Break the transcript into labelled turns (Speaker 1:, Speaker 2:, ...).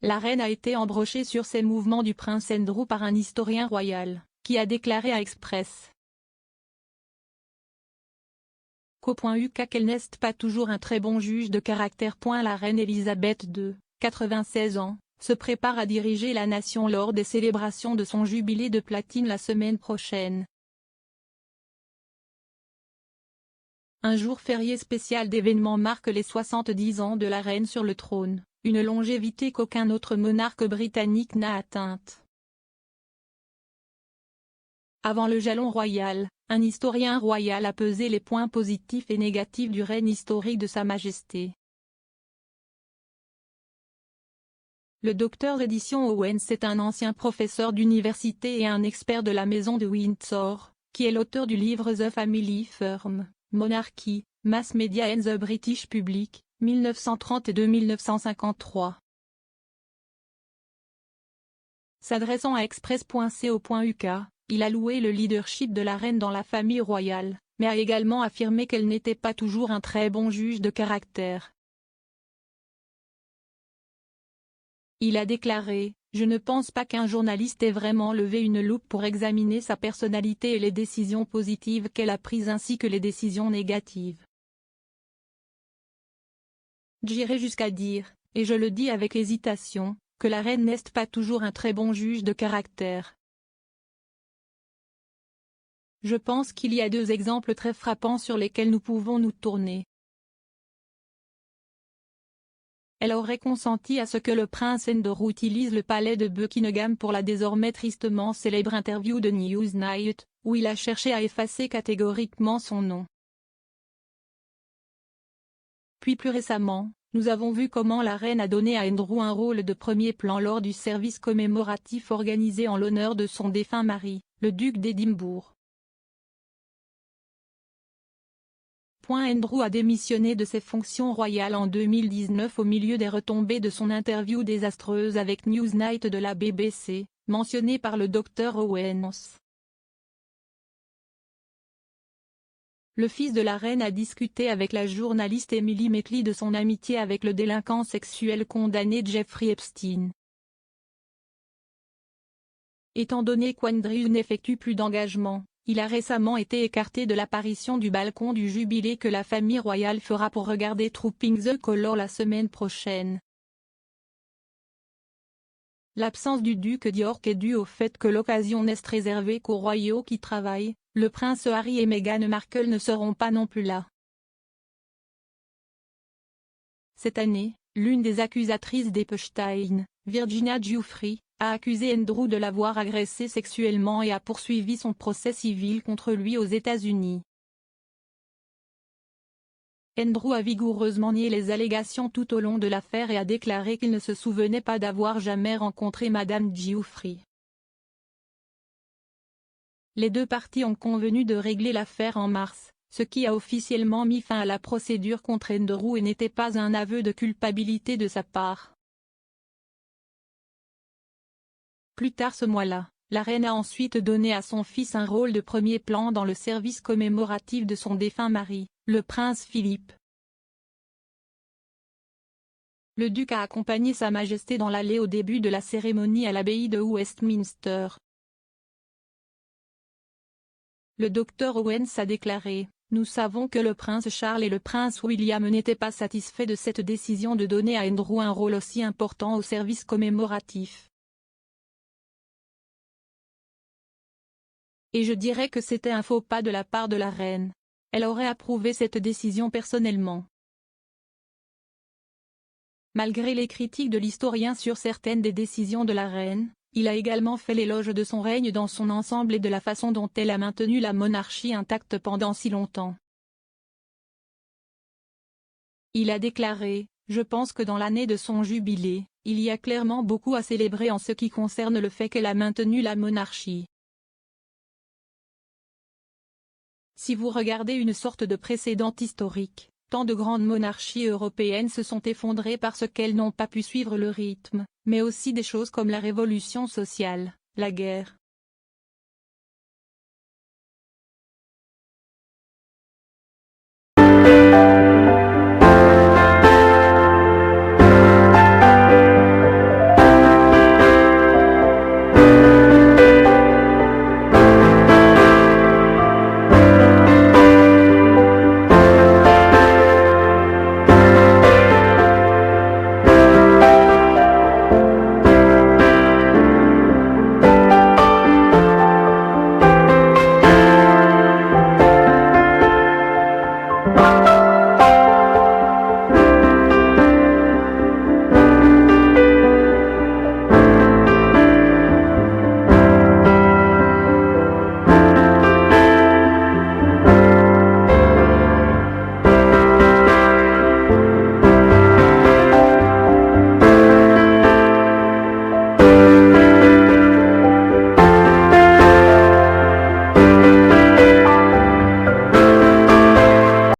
Speaker 1: La reine a été embrochée sur ces mouvements du prince Andrew par un historien royal, qui a déclaré à Express qu'au.uk qu'elle n'est pas toujours un très bon juge de caractère. La reine Elisabeth II, 96 ans, se prépare à diriger la nation lors des célébrations de son jubilé de platine la semaine prochaine. Un jour férié spécial d'événements marque les 70 ans de la reine sur le trône, une longévité qu'aucun autre monarque britannique n'a atteinte. Avant le jalon royal, un historien royal a pesé les points positifs et négatifs du règne historique de Sa Majesté. Le docteur Edition Owens est un ancien professeur d'université et un expert de la maison de Windsor, qui est l'auteur du livre The Family Firm, Monarchy, Mass Media and the British Public, 1932-1953. S'adressant à Express.co.uk, il a loué le leadership de la reine dans la famille royale, mais a également affirmé qu'elle n'était pas toujours un très bon juge de caractère. Il a déclaré « Je ne pense pas qu'un journaliste ait vraiment levé une loupe pour examiner sa personnalité et les décisions positives qu'elle a prises ainsi que les décisions négatives. J'irai jusqu'à dire, et je le dis avec hésitation, que la reine n'est pas toujours un très bon juge de caractère. Je pense qu'il y a deux exemples très frappants sur lesquels nous pouvons nous tourner. Elle aurait consenti à ce que le prince Andrew utilise le palais de Buckingham pour la désormais tristement célèbre interview de Newsnight, où il a cherché à effacer catégoriquement son nom. Puis plus récemment, nous avons vu comment la reine a donné à Andrew un rôle de premier plan lors du service commémoratif organisé en l'honneur de son défunt mari, le duc d'Édimbourg. Andrew a démissionné de ses fonctions royales en 2019 au milieu des retombées de son interview désastreuse avec Newsnight de la BBC, mentionnée par le docteur Owens. Le fils de la reine a discuté avec la journaliste Emily Maitlis de son amitié avec le délinquant sexuel condamné Jeffrey Epstein. Étant donné qu'Andrew n'effectue plus d'engagement, il a récemment été écarté de l'apparition du balcon du jubilé que la famille royale fera pour regarder Trooping the Colour la semaine prochaine. L'absence du duc d'York est due au fait que l'occasion n'est réservée qu'aux royaux qui travaillent, le prince Harry et Meghan Markle ne seront pas non plus là. Cette année, l'une des accusatrices d'Epstein, Virginia Giuffre, a accusé Andrew de l'avoir agressé sexuellement et a poursuivi son procès civil contre lui aux États-Unis. Andrew a vigoureusement nié les allégations tout au long de l'affaire et a déclaré qu'il ne se souvenait pas d'avoir jamais rencontré Madame Giuffre. Les deux parties ont convenu de régler l'affaire en mars, ce qui a officiellement mis fin à la procédure contre Andrew et n'était pas un aveu de culpabilité de sa part. Plus tard ce mois-là, la reine a ensuite donné à son fils un rôle de premier plan dans le service commémoratif de son défunt mari, le prince Philippe. Le duc a accompagné Sa Majesté dans l'allée au début de la cérémonie à l'abbaye de Westminster. Le docteur Owens a déclaré « Nous savons que le prince Charles et le prince William n'étaient pas satisfaits de cette décision de donner à Andrew un rôle aussi important au service commémoratif. Et je dirais que c'était un faux pas de la part de la reine. Elle aurait approuvé cette décision personnellement. » Malgré les critiques de l'historien sur certaines des décisions de la reine, il a également fait l'éloge de son règne dans son ensemble et de la façon dont elle a maintenu la monarchie intacte pendant si longtemps. Il a déclaré « Je pense que dans l'année de son jubilé, il y a clairement beaucoup à célébrer en ce qui concerne le fait qu'elle a maintenu la monarchie. Si vous regardez une sorte de précédent historique, tant de grandes monarchies européennes se sont effondrées parce qu'elles n'ont pas pu suivre le rythme, mais aussi des choses comme la révolution sociale, la guerre,